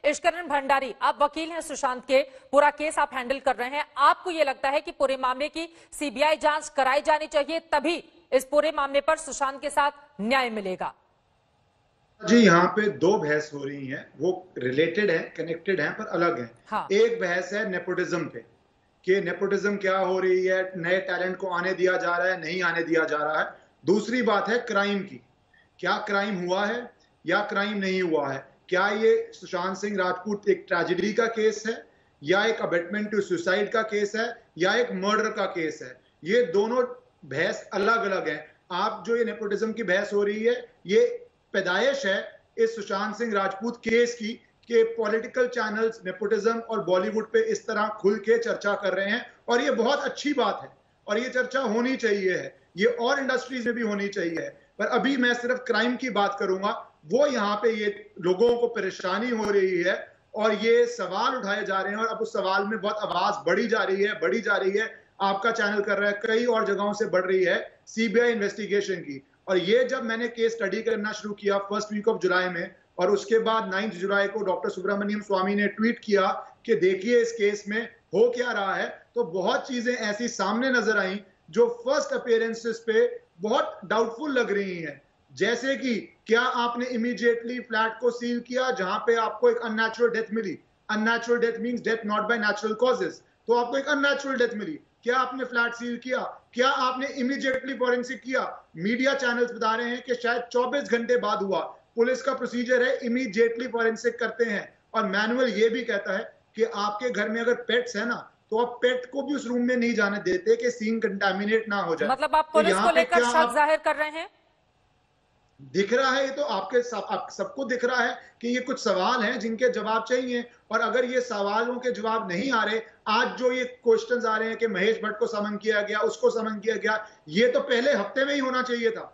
इश्करण भंडारी, आप वकील हैं सुशांत के, पूरा केस आप हैंडल कर रहे हैं, आपको ये लगता है कि पूरे मामले की सीबीआई जांच कराई जानी चाहिए, तभी इस पूरे मामले पर सुशांत के साथ न्याय मिलेगा? जी, यहाँ पे दो बहस हो रही हैं, वो रिलेटेड है, कनेक्टेड हैं, पर अलग है। हाँ। एक बहस है नेपोटिज्म पे, कि नेपोटिज्म क्या हो रही है, नए टैलेंट को आने दिया जा रहा है, नहीं आने दिया जा रहा है। दूसरी बात है क्राइम की, क्या क्राइम हुआ है या क्राइम नहीं हुआ है? क्या ये सुशांत सिंह राजपूत एक ट्रेजेडी का केस है, या एक अबेटमेंट टू सुसाइड का केस है, या एक मर्डर का केस है? ये दोनों बहस अलग अलग है। आप जो ये नेपोटिज्म की बहस हो रही है, ये पैदाइश है इस सुशांत सिंह राजपूत केस की, कि पॉलिटिकल चैनल्स नेपोटिज्म और बॉलीवुड पे इस तरह खुल के चर्चा कर रहे हैं, और ये बहुत अच्छी बात है और ये चर्चा होनी चाहिए है, ये और इंडस्ट्रीज में भी होनी चाहिए है। पर अभी मैं सिर्फ क्राइम की बात करूंगा। वो यहाँ पे ये लोगों को परेशानी हो रही है और ये सवाल उठाए जा रहे हैं, और अब उस सवाल में बहुत आवाज बढ़ी जा रही है। आपका चैनल कर रहा है, कई और जगहों से बढ़ रही है सीबीआई इन्वेस्टिगेशन की। और ये जब मैंने केस स्टडी करना शुरू किया फर्स्ट वीक ऑफ जुलाई में, और उसके बाद 9 जुलाई को डॉक्टर सुब्रमण्यम स्वामी ने ट्वीट किया कि देखिए इस केस में हो क्या रहा है, तो बहुत चीजें ऐसी सामने नजर आई जो फर्स्ट अपीयरेंसेस पे बहुत डाउटफुल लग रही हैं। जैसे कि क्या आपने इमीडिएटली फ्लैट को सील किया जहां पे आपको एक अननेचुरल डेथ मिली? Unnatural death means death not by natural causes, तो आपको एक अननेचुरल डेथ मिली। क्या आपने फ्लैट सील किया? क्या आपने इमीडिएटली फॉरेंसिक किया? मीडिया चैनल्स बता रहे हैं कि शायद 24 घंटे बाद हुआ। पुलिस का प्रोसीजर है इमीडिएटली फॉरेंसिक करते हैं, और मैनुअल ये भी कहता है कि आपके घर में अगर पेट्स है ना, तो आप पेट को भी उस रूम में नहीं जाने देते कि सीन कंटामिनेट ना हो जाए। मतलब आप पुलिस को लेकर शक जाहिर कर रहे हैं? दिख रहा है, ये तो आपके सबको दिख रहा है कि ये कुछ सवाल हैं जिनके जवाब चाहिए, और अगर ये सवालों के जवाब नहीं आ रहे, आज जो ये क्वेश्चंस आ रहे हैं कि महेश भट्ट को समन किया गया, उसको समन किया गया, ये तो पहले हफ्ते में ही होना चाहिए था।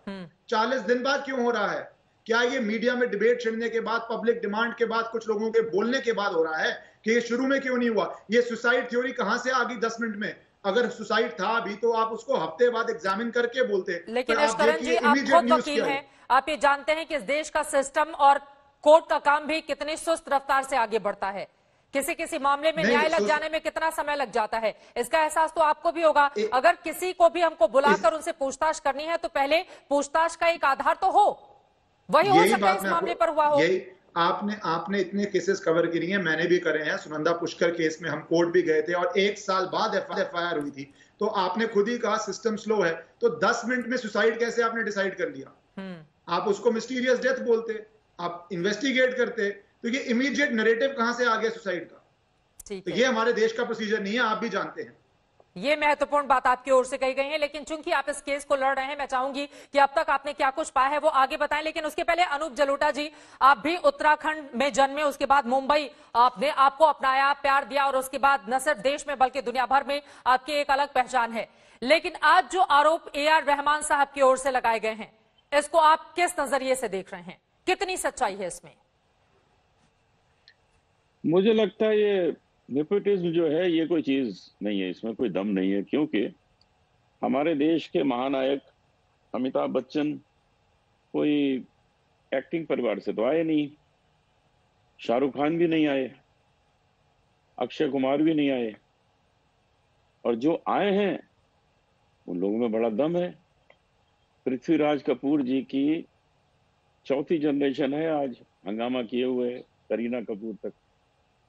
40 दिन बाद क्यों हो रहा है? क्या ये मीडिया में डिबेट छिड़ने के बाद, पब्लिक डिमांड के बाद, कुछ लोगों के बोलने के बाद हो रहा है कि ये शुरू में क्यों नहीं हुआ? ये सुसाइड थ्योरी कहां से आ गई 10 मिनट में? अगर सुसाइड था अभी तो आप उसको हफ्ते बाद एग्जामिन करके बोलते। लेकिन इश्करण जी, आप खुद वकील हैं, आप ये जानते हैं कि इस देश का सिस्टम और कोर्ट का काम भी कितनी सुस्त रफ्तार से आगे बढ़ता है। किसी किसी मामले में न्याय लग जाने में कितना समय लग जाता है, इसका एहसास तो आपको भी होगा। अगर किसी को भी हमको बुलाकर उनसे पूछताछ करनी है, तो पहले पूछताछ का एक आधार तो हो, वही हो सकता है इस मामले पर हुआ हो। यही आपने इतने केसेस कवर किए हैं, मैंने भी करे हैं। सुनंदा पुष्कर केस में हम कोर्ट भी गए थे और 1 साल बाद एफआईआर हुई थी। तो आपने खुद ही कहा सिस्टम स्लो है, तो 10 मिनट में सुसाइड कैसे आपने डिसाइड कर लिया? आप उसको मिस्टीरियस डेथ बोलते, आप इन्वेस्टिगेट करते, तो ये इमीडिएट नैरेटिव कहां से आ गया सुसाइड का? तो ये हमारे देश का प्रोसीजर नहीं है, आप भी जानते हैं। ये महत्वपूर्ण बात आपकी ओर से कही गई है, लेकिन चूंकि आप इस केस को लड़ रहे हैं, मैं चाहूंगी कि अब तक आपने क्या कुछ पाया है वो आगे बताएं। लेकिन उसके पहले अनूप जलोटा जी, आप भी उत्तराखंड में जन्मे, उसके बाद मुंबई आपने आपको अपनाया, प्यार दिया, और उसके बाद न सिर्फ देश में बल्कि दुनिया भर में आपकी एक अलग पहचान है। लेकिन आज जो आरोप AR रहमान साहब की ओर से लगाए गए हैं, इसको आप किस नजरिए से देख रहे हैं? कितनी सच्चाई है इसमें? मुझे लगता है ये नेपोटिज्म जो है ये कोई चीज नहीं है, इसमें कोई दम नहीं है। क्योंकि हमारे देश के महानायक अमिताभ बच्चन कोई एक्टिंग परिवार से तो आए नहीं, शाहरुख खान भी नहीं आए, अक्षय कुमार भी नहीं आए, और जो आए हैं उन लोगों में बड़ा दम है। पृथ्वीराज कपूर जी की 4थी जनरेशन है आज हंगामा किए हुए, करीना कपूर तक।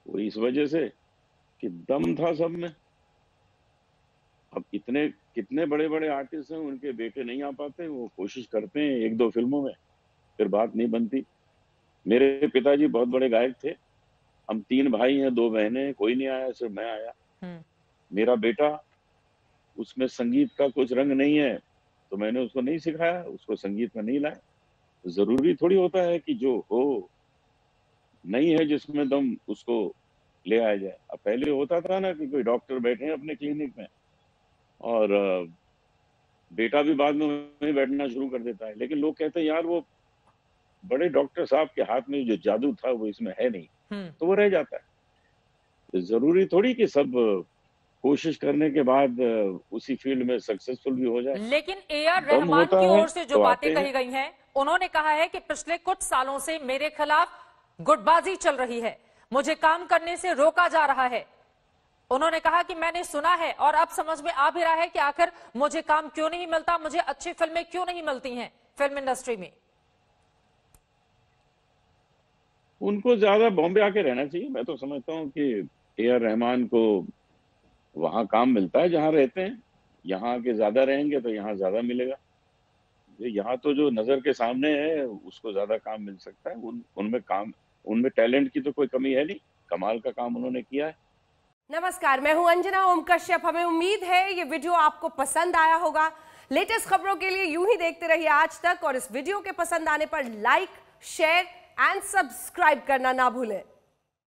वो इस वजह से कि दम था सब में। अब इतने कितने बड़े बड़े आर्टिस्ट हैं, उनके बेटे नहीं आ पाते, वो कोशिश करते हैं 1-2 फिल्मों में, फिर बात नहीं बनती। मेरे पिताजी बहुत बड़े गायक थे, हम 3 भाई हैं, 2 बहनें, कोई नहीं आया, सिर्फ मैं आया। मेरा बेटा, उसमें संगीत का कुछ रंग नहीं है, तो मैंने उसको नहीं सिखाया, उसको संगीत में नहीं लाया। तो जरूरी थोड़ी होता है कि जो हो नहीं है जिसमें दम उसको ले आया जाए। अब पहले होता था ना कि कोई डॉक्टर बैठे हैं अपने क्लिनिक में और बेटा भी बाद में वहीं बैठना शुरू कर देता है, लेकिन लोग कहते हैं यार वो बड़े डॉक्टर साहब के हाथ में जो जादू था वो इसमें है नहीं, तो वो रह जाता है। तो जरूरी थोड़ी कि सब कोशिश करने के बाद उसी फील्ड में सक्सेसफुल भी हो जाए। लेकिन AR रहमान की ओर से जो बातें कही गई हैं, उन्होंने कहा है कि पिछले कुछ सालों से मेरे खिलाफ गुटबाजी चल रही है, मुझे काम करने से रोका जा रहा है। उन्होंने कहा कि मैंने सुना है और अब समझ में आ भी रहा है कि आखिर मुझे काम क्यों नहीं मिलता, मुझे अच्छी फिल्में क्यों नहीं मिलती हैं फिल्म इंडस्ट्री में। उनको ज्यादा बॉम्बे आके रहना चाहिए। मैं तो समझता हूँ कि ए.आर. रहमान को वहां काम मिलता है जहां रहते हैं, यहाँ आके ज्यादा रहेंगे तो यहाँ ज्यादा मिलेगा। यहाँ तो जो नजर के सामने है उसको ज्यादा काम मिल सकता है। उनमें टैलेंट की तो कोई कमी है नहीं, कमाल का काम उन्होंने किया है। नमस्कार, मैं हूं अंजना ओम कश्यप। हमें उम्मीद है ये वीडियो आपको पसंद आया होगा। लेटेस्ट खबरों के लिए यूं ही देखते रहिए आज तक, और इस वीडियो के पसंद आने पर लाइक, शेयर एंड सब्सक्राइब करना ना भूलें।